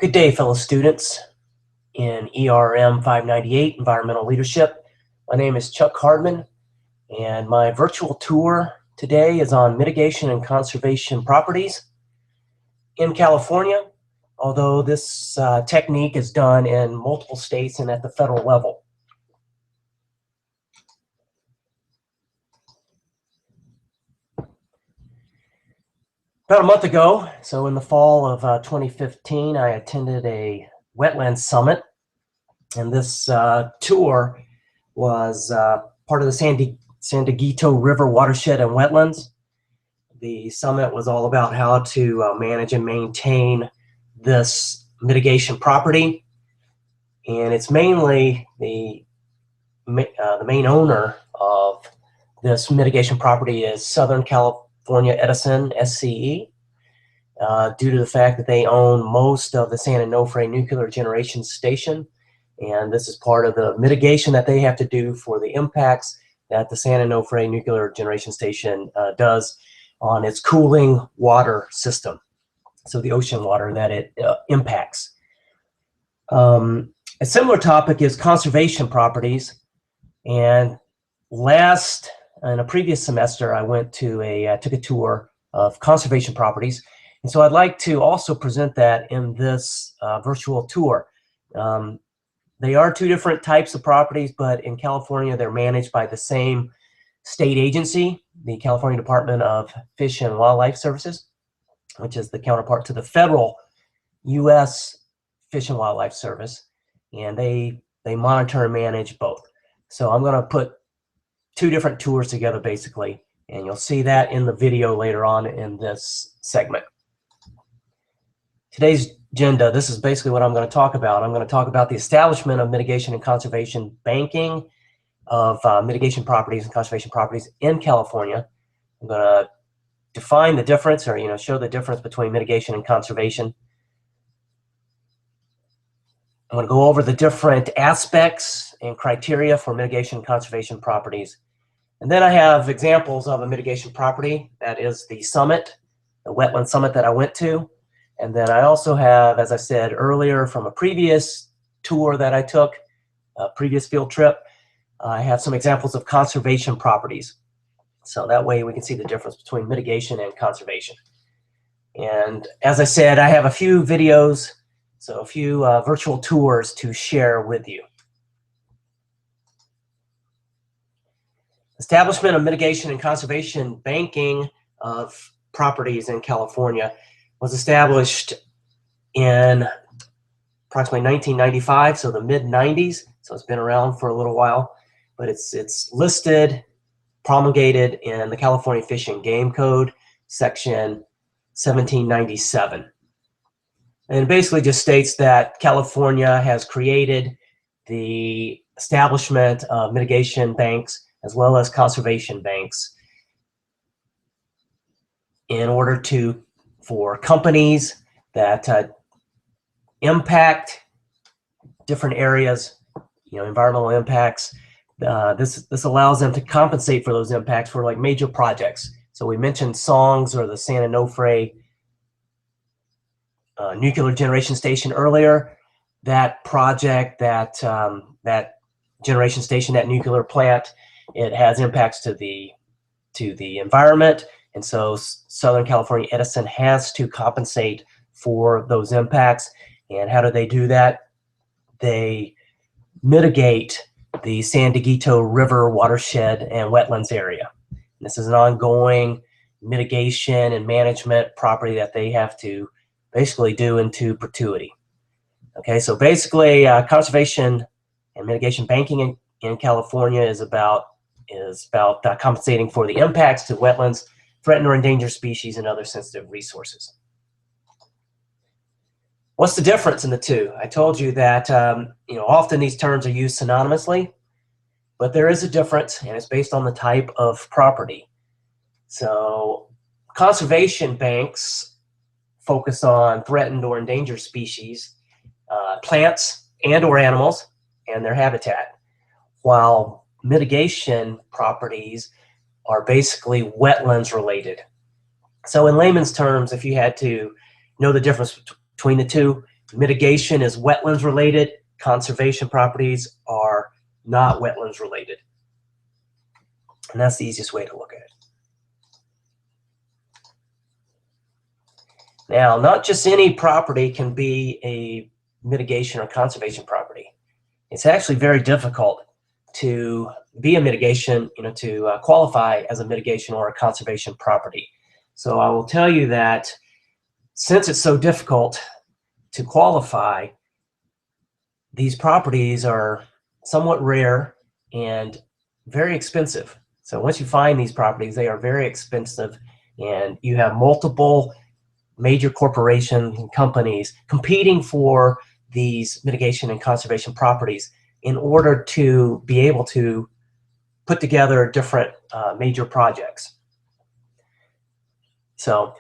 Good day, fellow students in ERM 598, Environmental Leadership. My name is Chuck Hardman, and my virtual tour today is on mitigation and conservation properties in California, although this technique is done in multiple states and at the federal level. About a month ago, so in the fall of 2015, I attended a wetlands summit, and this tour was part of the San Dieguito River watershed and wetlands. The summit was all about how to manage and maintain this mitigation property, and it's mainly the main owner of this mitigation property is Southern California Edison, SCE, due to the fact that they own most of the San Onofre nuclear generation station. And this is part of the mitigation that they have to do for the impacts that the San Onofre nuclear generation station does on its cooling water system, so the ocean water that it impacts. A similar topic is conservation properties. And in a previous semester, I went to took a tour of conservation properties. And so I'd like to also present that in this virtual tour. They are two different types of properties, but in California, they're managed by the same state agency, the California Department of Fish and Wildlife Services, which is the counterpart to the federal U.S. Fish and Wildlife Service, and they monitor and manage both. So I'm going to put two different tours together, basically, and you'll see that in the video later on in this segment. Today's agenda, this is basically what I'm going to talk about. I'm going to talk about the establishment of mitigation and conservation banking of mitigation properties and conservation properties in California. I'm going to define the difference, or show the difference between mitigation and conservation. I'm going to go over the different aspects and criteria for mitigation and conservation properties. And then I have examples of a mitigation property, that is the summit, the wetland summit that I went to. And then I also have, as I said earlier, from a previous tour that I took, a previous field trip, I have some examples of conservation properties. So that way we can see the difference between mitigation and conservation. And as I said, I have a few videos, so a few virtual tours to share with you. Establishment of mitigation and conservation banking of properties in California was established in approximately 1995, so the mid-90s. So it's been around for a little while, but it's listed, promulgated in the California Fish and Game Code, section 1797. And it basically just states that California has created the establishment of mitigation banks as well as conservation banks in order for companies that impact different areas, environmental impacts. This allows them to compensate for those impacts for like major projects. So we mentioned SONGS, or the San Onofre nuclear generation station earlier. That project, that generation station, that nuclear plant, it has impacts to the environment. And so Southern California Edison has to compensate for those impacts. And how do they do that? They mitigate the San Dieguito River watershed and wetlands area. And this is an ongoing mitigation and management property that they have to basically do into perpetuity. Okay, so basically conservation and mitigation banking in California is about compensating for the impacts to wetlands, threatened or endangered species, and other sensitive resources. What's the difference in the two? I told you that often these terms are used synonymously, but there is a difference, and it's based on the type of property. So conservation banks focus on threatened or endangered species, plants and or animals, and their habitat, while mitigation properties are basically wetlands related. So in layman's terms, if you had to know the difference between the two, Mitigation is wetlands related. Conservation properties are not wetlands related. And that's the easiest way to look at it. Now, not just any property can be a mitigation or conservation property. It's actually very difficult to be a mitigation, to qualify as a mitigation or a conservation property. So I will tell you that since it's so difficult to qualify, these properties are somewhat rare and very expensive. So once you find these properties, they are very expensive, and you have multiple major corporations and companies competing for these mitigation and conservation properties in order to be able to put together different major projects. So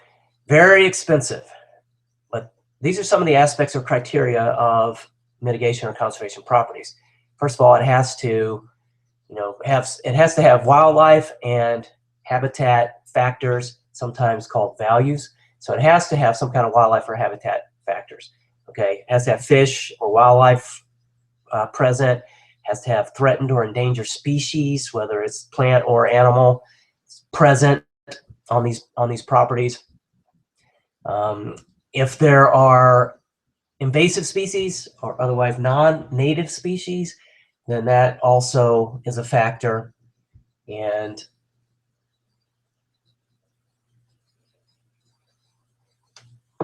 very expensive, but these are some of the aspects or criteria of mitigation or conservation properties. First of all, it has to, have wildlife and habitat factors, sometimes called values. So it has to have some kind of wildlife or habitat factors. Okay, it has to have fish or wildlife present. It has to have threatened or endangered species, whether it's plant or animal, present on these properties. If there are invasive species or otherwise non-native species, then that also is a factor. And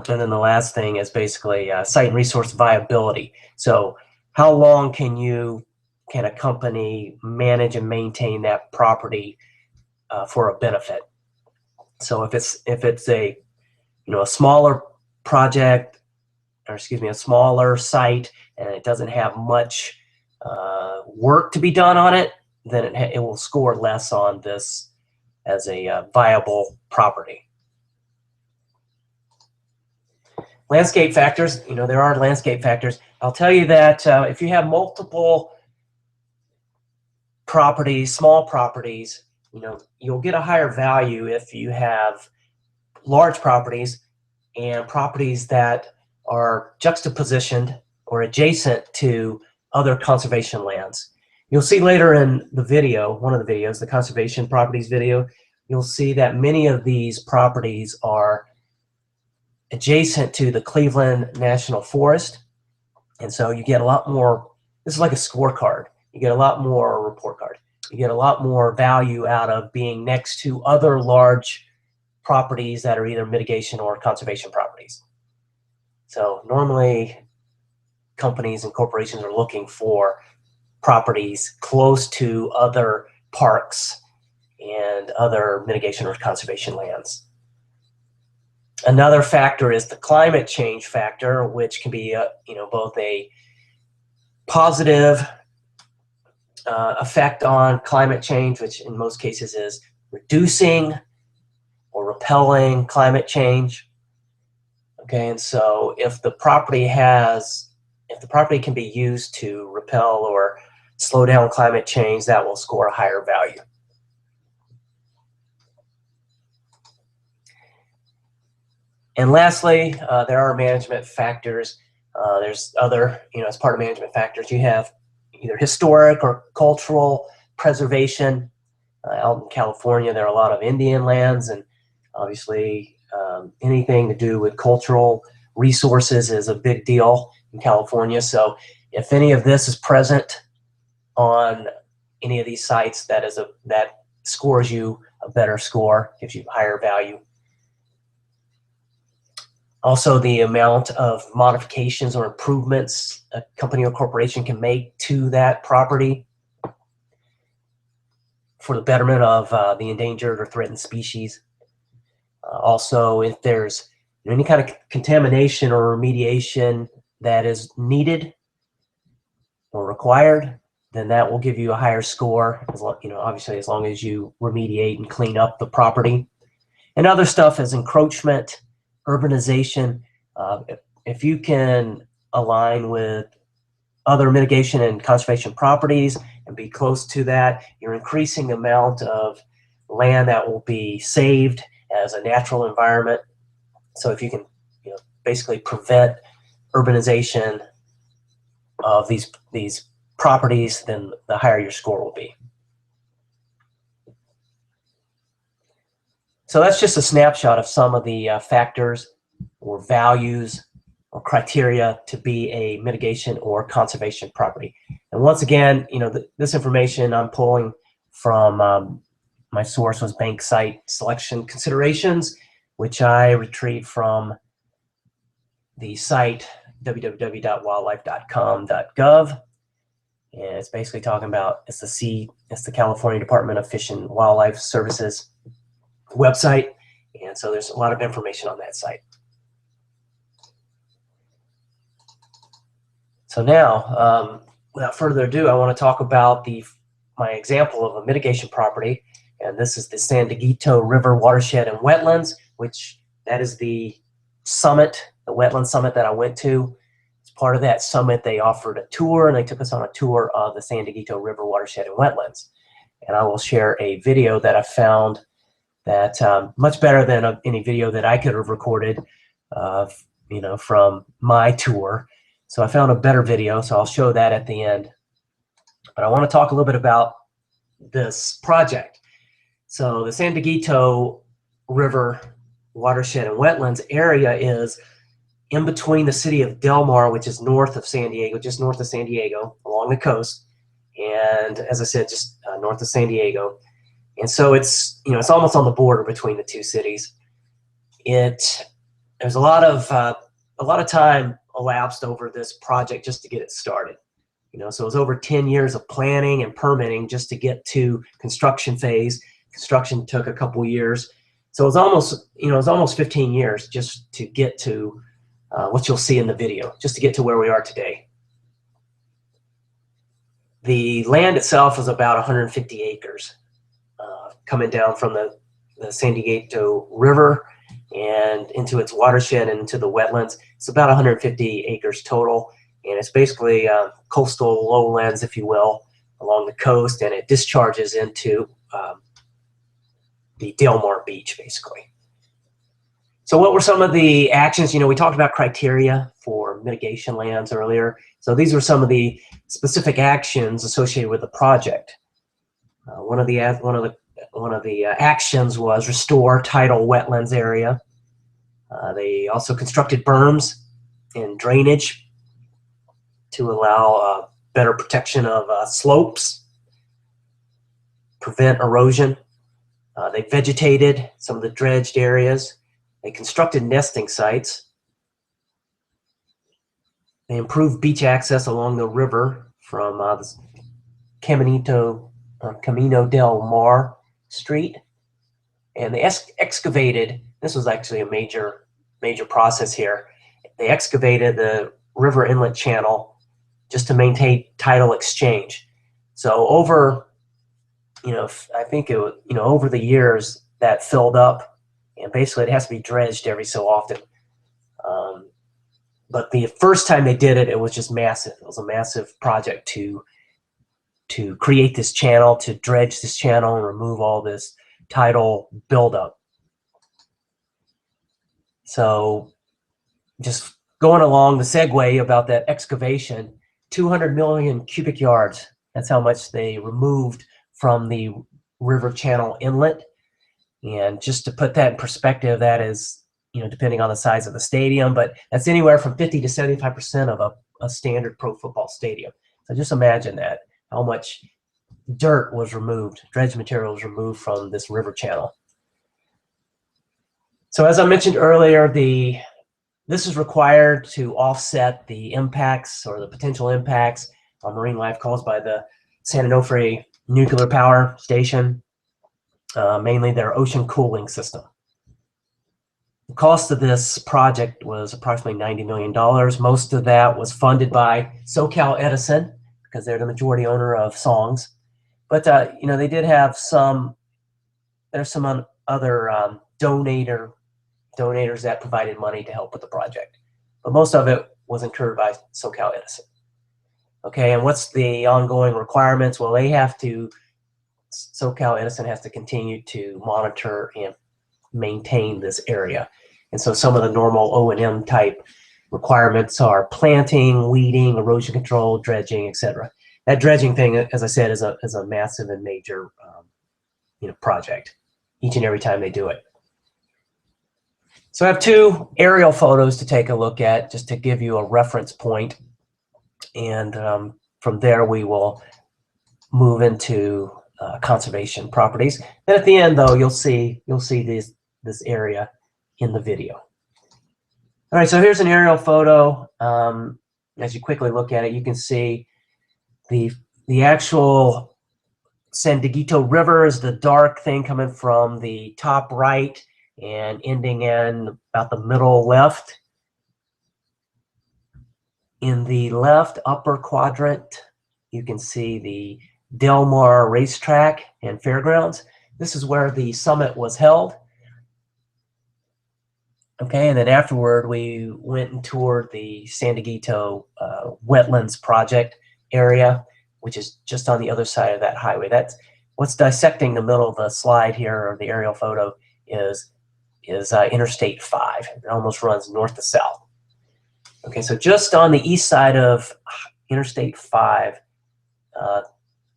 then the last thing is basically site and resource viability. So how long can a company manage and maintain that property for a benefit? So if it's a smaller project, or excuse me, a smaller site, and it doesn't have much work to be done on it, then it will score less on this as a viable property. Landscape factors, there are landscape factors. I'll tell you that if you have multiple properties, small properties, you'll get a higher value if you have large properties and properties that are juxtapositioned or adjacent to other conservation lands. You'll see later in the video, one of the videos, the conservation properties video, you'll see that many of these properties are adjacent to the Cleveland National Forest. And so you get a lot more, this is like a scorecard. You get a lot more report card. You get a lot more value out of being next to other large properties that are either mitigation or conservation properties. So normally companies and corporations are looking for properties close to other parks and other mitigation or conservation lands. Another factor is the climate change factor, which can be both a positive effect on climate change, which in most cases is reducing or repelling climate change. Okay, and so if the property can be used to repel or slow down climate change, that will score a higher value. And lastly, there are management factors. There's other, as part of management factors, you have either historic or cultural preservation. Out in California, there are a lot of Indian lands, and obviously anything to do with cultural resources is a big deal in California. So if any of this is present on any of these sites, that scores you a better score, gives you higher value. Also, the amount of modifications or improvements a company or corporation can make to that property for the betterment of the endangered or threatened species. Also, if there's any kind of contamination or remediation that is needed or required, then that will give you a higher score, obviously as long as you remediate and clean up the property. And other stuff is encroachment, urbanization. If you can align with other mitigation and conservation properties and be close to that, you're increasing the amount of land that will be saved as a natural environment. So if you can basically prevent urbanization of these properties, then the higher your score will be. So that's just a snapshot of some of the factors or values or criteria to be a mitigation or conservation property. And once again, this information I'm pulling from my source was Bank Site Selection Considerations, which I retrieved from the site www.wildlife.com.gov. And it's basically talking about it's the California Department of Fish and Wildlife Services website, and so there's a lot of information on that site. So now, without further ado, I want to talk about my example of a mitigation property, and this is the San Dieguito River Watershed and Wetlands, which that is the summit, the wetland summit that I went to. As part of that summit, they offered a tour, and they took us on a tour of the San Dieguito River Watershed and Wetlands. And I will share a video that I found that much better than any video that I could have recorded, from my tour. So I found a better video, so I'll show that at the end. But I want to talk a little bit about this project. So the San Dieguito River Watershed and Wetlands area is in between the city of Del Mar, which is north of San Diego, just north of San Diego, along the coast, and as I said, just north of San Diego. And so it's almost on the border between the two cities. There's a lot of time elapsed over this project just to get it started. So it was over 10 years of planning and permitting just to get to construction phase. Construction took a couple years, so it was almost 15 years just to get to what you'll see in the video, just to get to where we are today. The land itself was about 150 acres. Coming down from the San Dieguito River and into its watershed and into the wetlands. It's about 150 acres total, and it's basically coastal lowlands, if you will, along the coast, and it discharges into the Del Mar Beach, basically. So what were some of the actions? We talked about criteria for mitigation lands earlier. So these were some of the specific actions associated with the project. One of the actions was restore tidal wetlands area. They also constructed berms and drainage to allow better protection of slopes, prevent erosion. They vegetated some of the dredged areas. They constructed nesting sites. They improved beach access along the river from the Camino del Mar Street, and they excavated. This was actually a major process here. They excavated the river inlet channel just to maintain tidal exchange. So over, I think it was, over the years that filled up, and basically it has to be dredged every so often. But the first time they did it, it was just massive. It was a massive project to create this channel, to dredge this channel and remove all this tidal buildup. So just going along the segue about that excavation, 200 million cubic yards. That's how much they removed from the river channel inlet. And just to put that in perspective, that is, depending on the size of the stadium, but that's anywhere from 50 to 75% of a standard pro football stadium. So just imagine that, how much dirt was removed, dredge material was removed from this river channel. So as I mentioned earlier, this is required to offset the impacts or the potential impacts on marine life caused by the San Onofre nuclear power station, mainly their ocean cooling system. The cost of this project was approximately $90 million. Most of that was funded by SoCal Edison, because they're the majority owner of Songs. But they did have there's some other donators that provided money to help with the project. But most of it was incurred by SoCal Edison. Okay, and what's the ongoing requirements? Well, SoCal Edison has to continue to monitor and maintain this area. And so some of the normal O&M type requirements are planting, weeding, erosion control, dredging, etc. That dredging thing, as I said, is a massive and major project each and every time they do it. So I have two aerial photos to take a look at just to give you a reference point, and from there we will move into conservation properties. And at the end, though, you'll see this area in the video. All right, so here's an aerial photo. As you quickly look at it, you can see the actual San Dieguito River is the dark thing coming from the top right and ending in about the middle left. In the left upper quadrant, you can see the Del Mar Racetrack and Fairgrounds. This is where the summit was held. Okay, and then afterward, we went and toured the San Dieguito Wetlands Project area, which is just on the other side of that highway. That's what's dissecting the middle of the slide here, or the aerial photo, is Interstate 5. It almost runs north to south. Okay, so just on the east side of Interstate 5,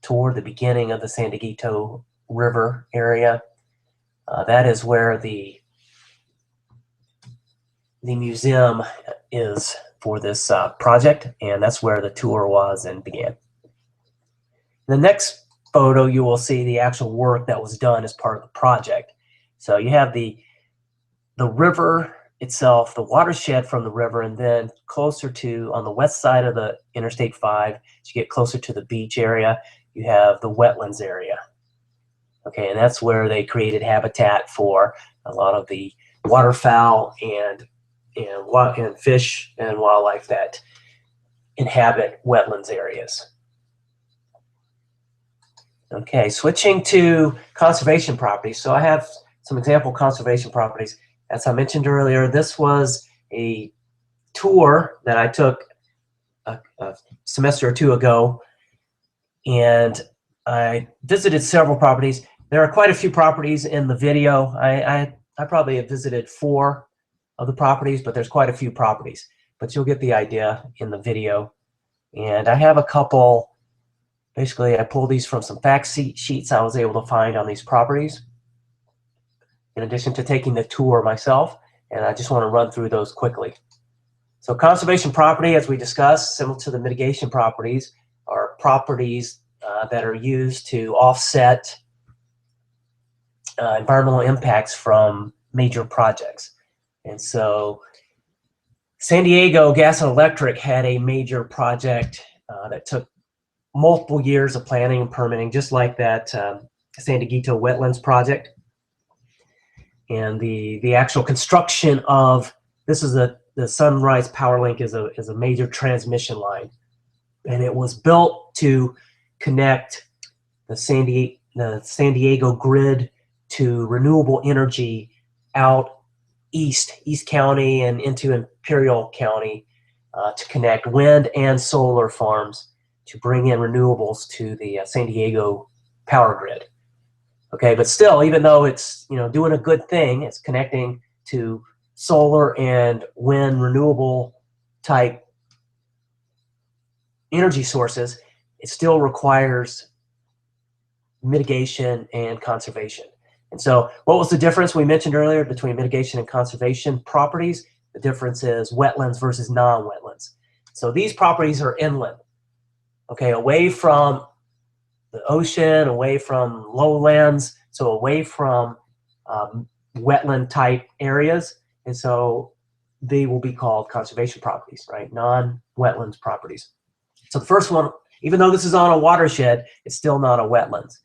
toward the beginning of the San Dieguito River area, that is where the museum is for this project, and that's where the tour was and began. In the next photo, you will see the actual work that was done as part of the project. So you have the river itself, the watershed from the river, and then closer to, on the west side of the Interstate 5, as you get closer to the beach area, you have the wetlands area. Okay, and that's where they created habitat for a lot of the waterfowl and fish and wildlife that inhabit wetlands areas. Okay, switching to conservation properties. So I have some example conservation properties. As I mentioned earlier, this was a tour that I took a semester or two ago, and I visited several properties. There are quite a few properties in the video. I probably have visited 4 of the properties, but there's quite a few properties. But you'll get the idea in the video. And I have a couple, basically I pulled these from some fact sheets I was able to find on these properties, in addition to taking the tour myself, and I just want to run through those quickly. So conservation property, as we discussed, similar to the mitigation properties, are properties that are used to offset environmental impacts from major projects. And so San Diego Gas and Electric had a major project that took multiple years of planning and permitting, just like that San Dieguito Wetlands project. And the actual construction of, this is the Sunrise Power Link is a major transmission line. And it was built to connect the San Diego grid to renewable energy out East County and into Imperial County to connect wind and solar farms to bring in renewables to the San Diego power grid. Okay, but still, even though it's doing a good thing, it's connecting to solar and wind renewable type energy sources, it still requires mitigation and conservation. And so what was the difference we mentioned earlier between mitigation and conservation properties? The difference is wetlands versus non-wetlands. So these properties are inland, okay, away from the ocean, away from lowlands, so away from wetland type areas. And so they will be called conservation properties, right? Non-wetlands properties. So the first one, even though this is on a watershed, it's still not a wetlands.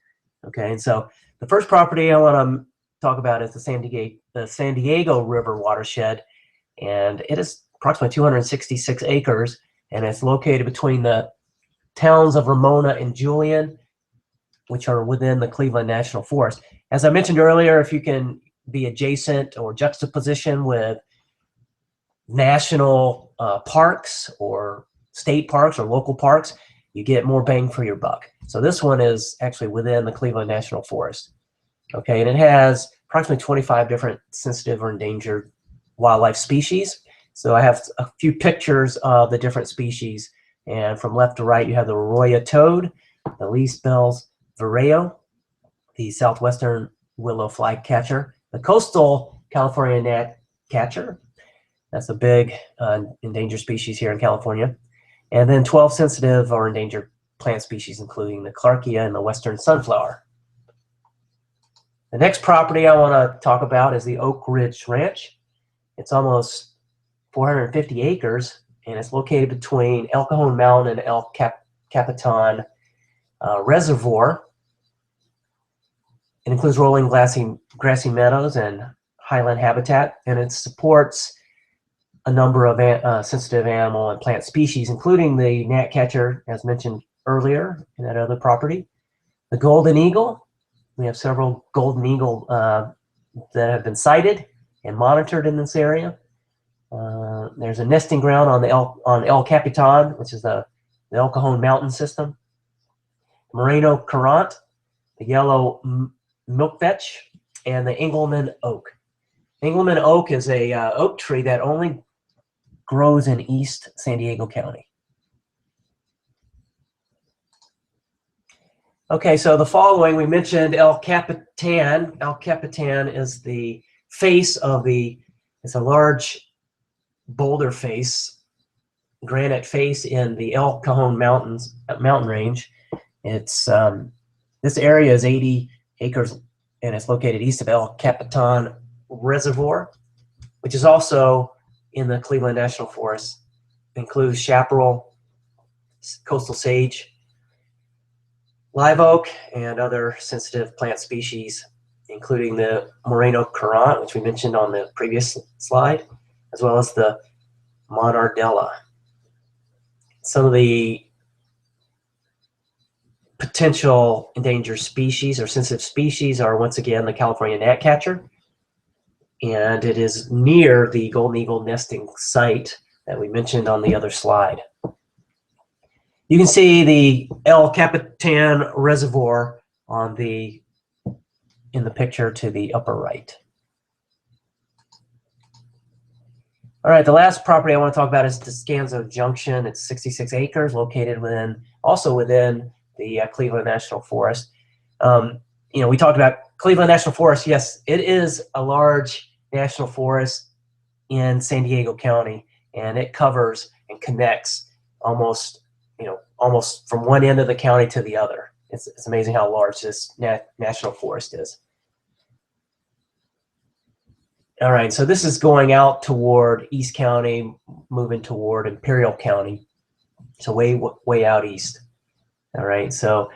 Okay, and so the first property I want to talk about is the San Diego River watershed, and it is approximately 266 acres, and it's located between the towns of Ramona and Julian, which are within the Cleveland National Forest. As I mentioned earlier, if you can be adjacent or juxtaposition with national parks or state parks or local parks, you get more bang for your buck. So this one is actually within the Cleveland National Forest. Okay, and it has approximately 25 different sensitive or endangered wildlife species. So I have a few pictures of the different species. And from left to right, you have the Arroyo toad, the leaf-spells vireo, the southwestern willow flycatcher, the coastal California gnatcatcher. That's a big endangered species here in California. And then 12 sensitive or endangered plant species, including the Clarkia and the western sunflower. The next property I want to talk about is the Oak Ridge Ranch. It's almost 450 acres, and it's located between El Cajon Mountain and El Capitan Reservoir. It includes rolling grassy meadows and highland habitat, and it supports a number of sensitive animal and plant species, including the gnatcatcher, as mentioned earlier in that other property. The golden eagle. We have several golden eagle that have been sighted and monitored in this area. There's a nesting ground on El Capitan, which is the El Cajon mountain system. Moreno currant, the yellow milkvetch, and the Engelmann oak. Engelmann oak is a oak tree that only grows in East San Diego County. Okay, so the following, we mentioned El Capitan. El Capitan is the face of it's a large boulder face, granite face in the El Cajon mountain range. It's this area is 80 acres, and it's located east of El Capitan Reservoir, which is also in the Cleveland National Forest. It includes chaparral, coastal sage, live oak, and other sensitive plant species, including the Moreno currant, which we mentioned on the previous slide, as well as the Monardella. Some of the potential endangered species or sensitive species are, once again, the California gnatcatcher, and it is near the golden eagle nesting site that we mentioned on the other slide. You can see the El Capitan Reservoir in the picture to the upper right. All right, the last property I want to talk about is Descanso Junction. It's 66 acres, located also within the Cleveland National Forest. We talked about Cleveland National Forest. Yes, it is a large national forest in San Diego County, and it covers and connects almost from one end of the county to the other. It's amazing how large this national forest is. All right, so this is going out toward East County, moving toward Imperial County, so way out east. All right, so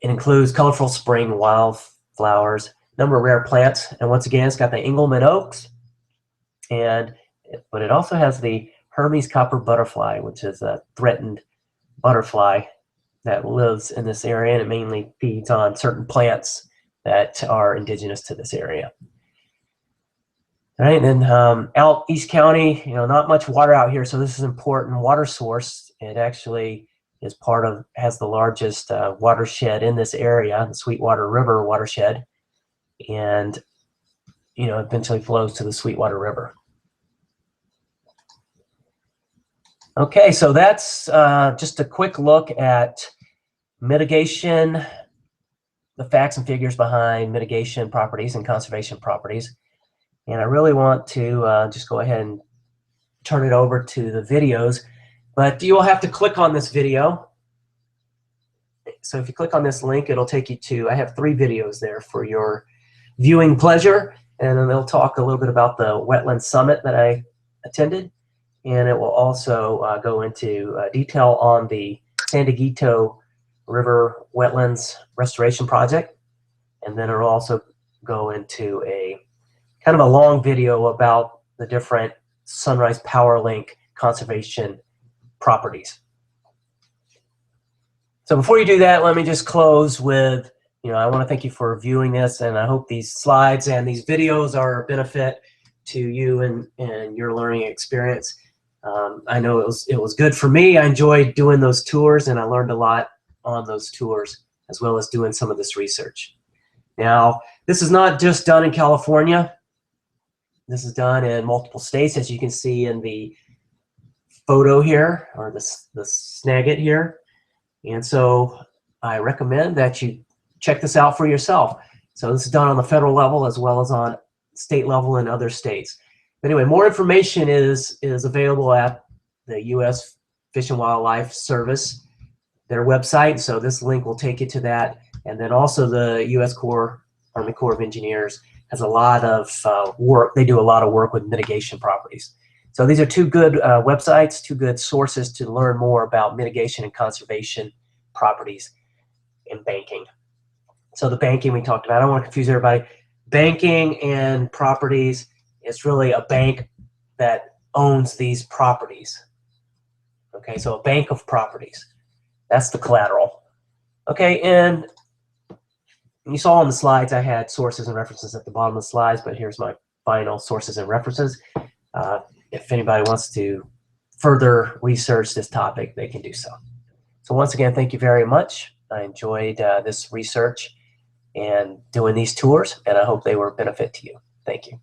it includes colorful spring wildflowers, number of rare plants, and once again, it's got the Engelmann oaks, but it also has the Hermes copper butterfly, which is a threatened butterfly that lives in this area, and it mainly feeds on certain plants that are indigenous to this area. All right, and then out East County, not much water out here, so this is an important water source. It actually has the largest watershed in this area, the Sweetwater River watershed, and eventually flows to the Sweetwater River. Okay, so that's just a quick look at mitigation, the facts and figures behind mitigation properties and conservation properties. And I really want to just go ahead and turn it over to the videos, but you will have to click on this video. So if you click on this link, it'll take you to, I have 3 videos there for your viewing pleasure, and then they'll talk a little bit about the wetland summit that I attended, and it will also go into detail on the San Dieguito River Wetlands Restoration Project, and then it'll also go into a kind of a long video about the different Sunrise Power Link conservation properties. So before you do that, let me just close with, I want to thank you for viewing this, and I hope these slides and these videos are a benefit to you and your learning experience. I know it was good for me. I enjoyed doing those tours, and I learned a lot on those tours, as well as doing some of this research. Now, this is not just done in California. This is done in multiple states, as you can see in the photo here, or the snagit here. And so I recommend that you check this out for yourself. So this is done on the federal level as well as on state level in other states. But anyway, more information is available at the U.S. Fish and Wildlife Service, their website. So this link will take you to that. And then also the U.S. Army Corps of Engineers has a lot of work. They do a lot of work with mitigation properties. So these are two good websites, two good sources to learn more about mitigation and conservation properties in banking. So the banking we talked about, I don't want to confuse everybody. Banking and properties is really a bank that owns these properties. Okay, so a bank of properties. That's the collateral. Okay, and you saw on the slides I had sources and references at the bottom of the slides, but here's my final sources and references. If anybody wants to further research this topic, they can do so. So once again, thank you very much. I enjoyed this research and doing these tours, and I hope they were a benefit to you. Thank you.